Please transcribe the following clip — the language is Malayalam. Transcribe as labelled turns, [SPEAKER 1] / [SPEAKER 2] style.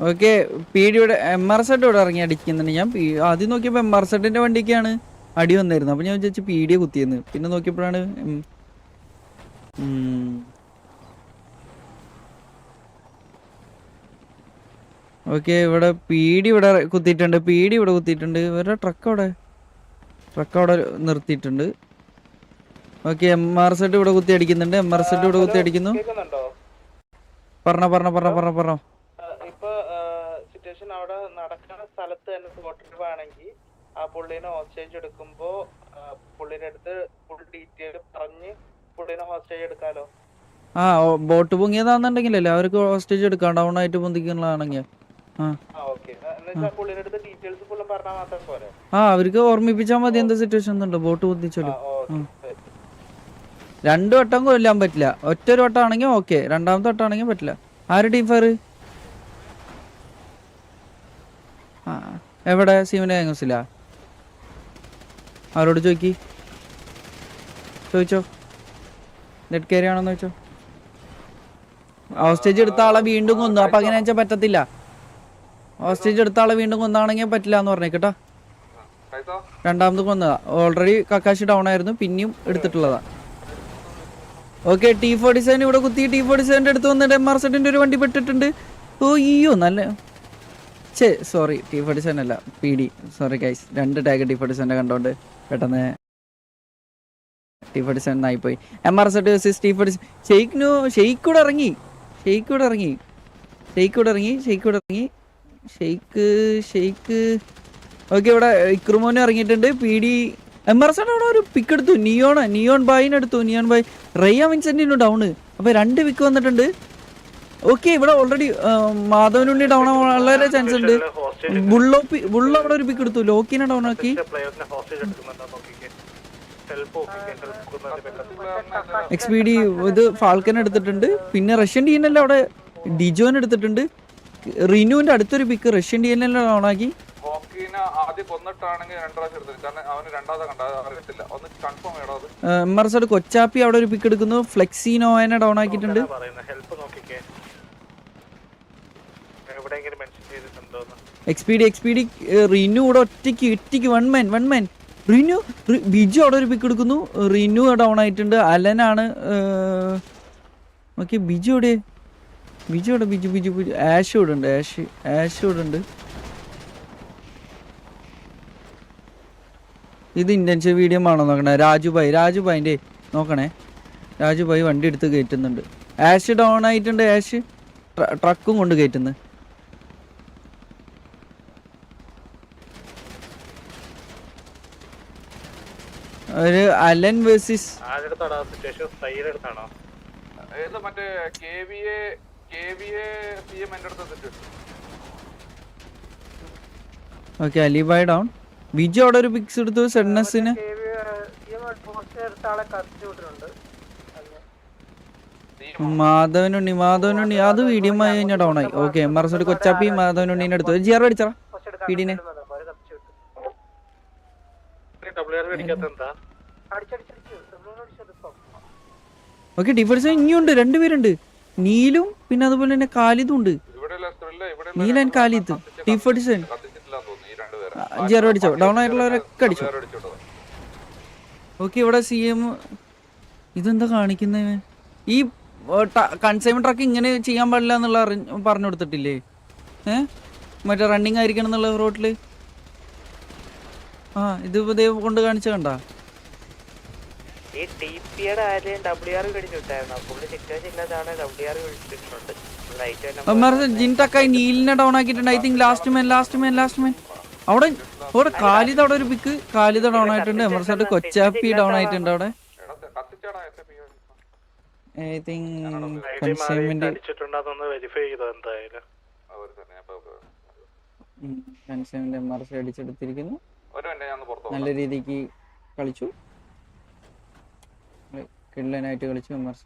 [SPEAKER 1] ഓക്കെ പീഡിയുടെ MR-Z ഇവിടെ ഇറങ്ങി അടിക്കുന്നുണ്ട്. ഞാൻ ആദ്യം നോക്കിയപ്പോൾ MR-Z-ന്റെ വണ്ടിക്കാണ് അടി വന്നിരുന്നത്. അപ്പൊ ഞാൻ വിചാരിച്ചു പീഡിയെ കുത്തിയെന്ന്. പിന്നെ നോക്കിയപ്പോഴാണ് ഓക്കെ ഇവിടെ പീഡി ഇവിടെ കുത്തിയിട്ടുണ്ട്. വേറെ ട്രക്ക് അവിടെ നിർത്തിയിട്ടുണ്ട്. ഓക്കെ MR-Z ഇവിടെ കുത്തി അടിക്കുന്നുണ്ട്. ഇവിടെ കുത്തി അടിക്കുന്നു. പറഞ്ഞോ.
[SPEAKER 2] ഇപ്പൊ സിറ്റുവേഷൻ അവിടെ നടക്കുന്ന സ്ഥലത്ത് തന്നെ സ്പോട്ട് ആണെങ്കിൽ ആ പുള്ളിനെ ഹോസ്റ്റേജ് എടുക്കുമ്പോ പുള്ളിയുടെ അടുത്ത് ഫുൾ ഡീറ്റെയിൽ പറഞ്ഞ് പുള്ളിനെ ഹോസ്റ്റേജ് എടുക്കാലോ.
[SPEAKER 1] ബോട്ട് പൊങ്ങിയതാണെന്നുണ്ടെങ്കിലല്ലേ അവർക്ക് ഹോസ്റ്റേജ് എടുക്കാം. ഡൗൺ ആയിട്ട് പൊന്തിക്കുന്നതാണെങ്കിൽ അവർക്ക് ഓർമ്മിപ്പിച്ചാൽ മതി എന്താ സിറ്റുവേഷൻ ഉണ്ട്. ബോട്ട് പൊന്തിച്ചാലും 2 വട്ടം കൊല്ലാൻ പറ്റില്ല. ഒറ്റൊരു വട്ടം ആണെങ്കിൽ ഓക്കെ, രണ്ടാമത്തെ വട്ടം ആണെങ്കിൽ പറ്റില്ല. ആര് ടീം ഫയർ എവിടെ? സീമനെ ഗാങ്സില അവരോട് ചോദിച്ചോ നെറ്റ് കയറി ആണെന്ന് ചോദിച്ചോ. ഹോസ്റ്റേജ് എടുത്ത ആളെ വീണ്ടും കൊന്നു. അപ്പൊ അങ്ങനെ വെച്ചാൽ പറ്റത്തില്ല. ഹോസ്റ്റേജ് എടുത്ത ആളെ വീണ്ടും കൊന്നാണെങ്കിൽ പറ്റില്ല എന്ന് പറഞ്ഞേക്കട്ടോ. രണ്ടാമത് കൊന്നതാ. ഓൾറെഡി കക്കാശി ഡൗൺ ആയിരുന്നു, പിന്നെയും എടുത്തിട്ടുള്ളതാ. ഓക്കെ T47 ഇവിടെ കുത്തി. T47 അടുത്ത് വന്നിട്ട് MR-Z-ന്റെ ഒരു വണ്ടി പെട്ടിട്ടുണ്ട്. അയ്യോ നല്ല സോറി, T47 അല്ല PD. Sorry guys, 2 tag T47 കണ്ടോണ്ട് പെട്ടെന്ന് T47 ആയിപ്പോയി. MR-Z vs T47. ഷെയ്ക്ക് കൂടെ ഇറങ്ങി. ഓക്കെ ഇവിടെ ഇക്രുമോനും ഇറങ്ങിയിട്ടുണ്ട്. PD MR-Z അവിടെ ഒരു പിക്ക് എടുത്തു. നിയോൺ ബായിനെടുത്തു. റയ്യ വിൻസെന്റിന് ഡൗണ്. അപ്പൊ 2 പിക്ക് വന്നിട്ടുണ്ട്. ഓക്കെ ഇവിടെ ഓൾറെഡി മാധവനുണ്ണി ഡൗൺ ആവാൻ വളരെ ചാൻസ് ഉണ്ട്. ബുള്ള അവിടെ ഒരു പിക്ക് എടുത്തു. ലോക്കിനെ ഡൗൺ ആക്കി. XPD ഇത് ഫാൽക്കൻ എടുത്തിട്ടുണ്ട്. പിന്നെ റഷ്യൻ DNL അവിടെ ഡിജോൻ എടുത്തിട്ടുണ്ട്. റിനുവിന്റെ അടുത്തൊരു പിക്ക് റഷ്യൻ DNL ഡൗൺ ആക്കി. MR-Z കൊച്ചാപ്പി അവിടെ ഒരു പിക്ക് എടുക്കുന്നു. ഫ്ലെക്സിനോനെ ഡൗൺ ആക്കിയിട്ടുണ്ട്. XPD റിനു ഇവിടെ ഒറ്റയ്ക്ക് വൺ മാൻ റിനു. ബിജു അവിടെ ഒരു പിക്ക് എടുക്കുന്നു. റിനു ഡൗൺ ആയിട്ടുണ്ട്. അലനാണ്. ഓക്കെ ബിജു എവിടെ? ബിജു ആഷ് ഇവിടെ ഉണ്ട്. ഇത് ഇന്റൻഷൻ വീഡിയോ ആണോ നോക്കണേ? രാജുഭായിന്റെ നോക്കണേ. രാജുഭായി വണ്ടി എടുത്ത് കയറ്റുന്നുണ്ട്. ആഷ് ഡൗൺ ആയിട്ടുണ്ട്. ആഷ് ട്രക്കും കൊണ്ട് കയറ്റുന്നു. ഒരു Alan versus okay Alibhai down. Biju അവിടെ ഒരു പിക്സ് എടുത്തു. സെഡ്നസിന് മാധവനുണ്ണി അത് വീഡിയോ കഴിഞ്ഞാൽ ഡൗൺ ആയി. ഓക്കെ MR-Z കൊച്ചാപ്പി മാധവനുണ്ണീനെ എടുത്തു. ജിയർ അടിച്ചാ പീഡിനെ. ഓക്കെ ഡിഫൻസ് ഇനിയുണ്ട്. 2 പേരുണ്ട്. നീലും പിന്നെ അതുപോലെ തന്നെ കാലിദും ഉണ്ട്. നീലൻ കാലിദ് T47 ജിയർ അടിച്ചോ. ഡൗൺ ആയിട്ടുള്ളവരൊക്കെ അടിച്ചോ. ഓക്കെ ഇവിടെ CM ഇതെന്താ കാണിക്കുന്നത്? ഈ കൺസൈൻമെന്റ് ട്രക്ക് ഇങ്ങനെ ചെയ്യാൻ പാടില്ല എന്നുള്ള പറഞ്ഞു കൊടുത്തിട്ടില്ലേ? മറ്റേ റണ്ണിങ് ആയിരിക്കണം എന്നുള്ള റോട്ടില്. ഇത് ഇതേ കൊണ്ട് കാണിച്ച കണ്ട. ജിൻടക്കായി നീലിനെ ഡൗൺ ആക്കിയിട്ടുണ്ട്. ഐ തിങ്ക് ലാസ്റ്റ് മാൻ അവിടെ കാലിദ് അവിടെ ഒരു പിക്ക്. കാലിദ് ഡൗൺ ആയിട്ടുണ്ട്. MR-Z കൊച്ചാപ്പി ഡൗൺ ആയിട്ടുണ്ട്. അവിടെ ഐ തിങ്ക് കൺസൈൻമെന്റ് MR-Z അടിച്ചെടുത്തിരിക്കുന്നു. നല്ല രീതിക്ക് കളിച്ചു. കിള്ളനായിട്ട് കളിച്ചു MR-Z.